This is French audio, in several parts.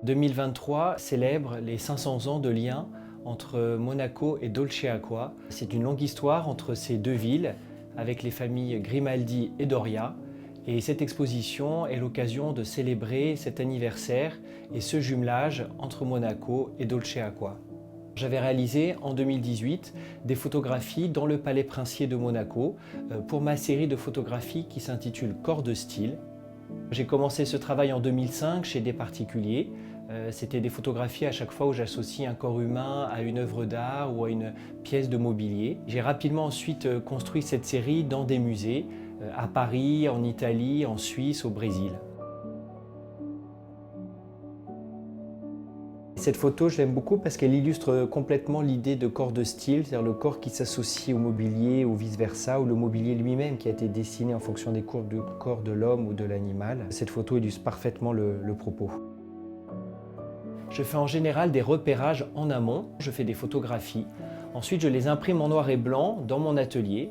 2023 célèbre les 500 ans de lien entre Monaco et Dolce Acqua. C'est une longue histoire entre ces deux villes, avec les familles Grimaldi et Doria. Et cette exposition est l'occasion de célébrer cet anniversaire et ce jumelage entre Monaco et Dolce Acqua. J'avais réalisé en 2018 des photographies dans le palais princier de Monaco pour ma série de photographies qui s'intitule Corps de style. J'ai commencé ce travail en 2005 chez des particuliers. C'était des photographies à chaque fois où j'associe un corps humain à une œuvre d'art ou à une pièce de mobilier. J'ai rapidement ensuite construit cette série dans des musées, à Paris, en Italie, en Suisse, au Brésil. Cette photo, je l'aime beaucoup parce qu'elle illustre complètement l'idée de corps de style, c'est-à-dire le corps qui s'associe au mobilier ou vice-versa, ou le mobilier lui-même qui a été dessiné en fonction des courbes de corps de l'homme ou de l'animal. Cette photo illustre parfaitement le propos. Je fais en général des repérages en amont, je fais des photographies. Ensuite, je les imprime en noir et blanc dans mon atelier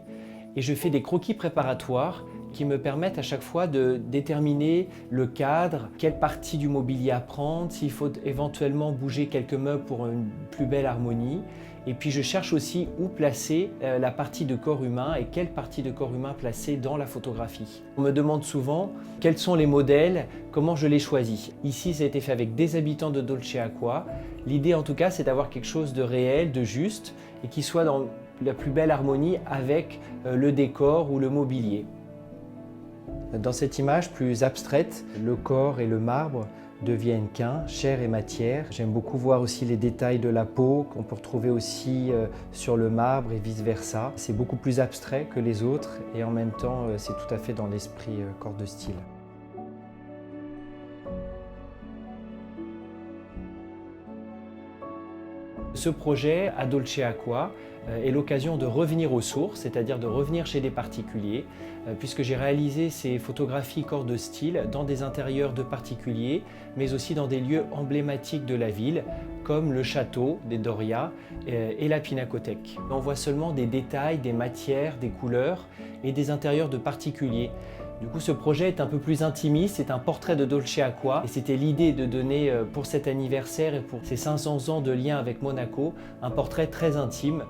et je fais des croquis préparatoires qui me permettent à chaque fois de déterminer le cadre, quelle partie du mobilier à prendre, s'il faut éventuellement bouger quelques meubles pour une plus belle harmonie. Et puis je cherche aussi où placer la partie de corps humain et quelle partie de corps humain placer dans la photographie. On me demande souvent quels sont les modèles, comment je les choisis. Ici, ça a été fait avec des habitants de Dolce Acqua. L'idée en tout cas, c'est d'avoir quelque chose de réel, de juste et qui soit dans la plus belle harmonie avec le décor ou le mobilier. Dans cette image plus abstraite, le corps et le marbre deviennent qu'un, chair et matière. J'aime beaucoup voir aussi les détails de la peau qu'on peut retrouver aussi sur le marbre et vice-versa. C'est beaucoup plus abstrait que les autres et en même temps c'est tout à fait dans l'esprit corps de style. Ce projet à Dolce Acqua est l'occasion de revenir aux sources, c'est-à-dire de revenir chez des particuliers, puisque j'ai réalisé ces photographies corps de style dans des intérieurs de particuliers, mais aussi dans des lieux emblématiques de la ville, comme le château des Doria et la Pinacothèque. On voit seulement des détails, des matières, des couleurs et des intérieurs de particuliers. Du coup, ce projet est un peu plus intimiste, c'est un portrait de Dolce Acqua et c'était l'idée de donner pour cet anniversaire et pour ces 500 ans de lien avec Monaco un portrait très intime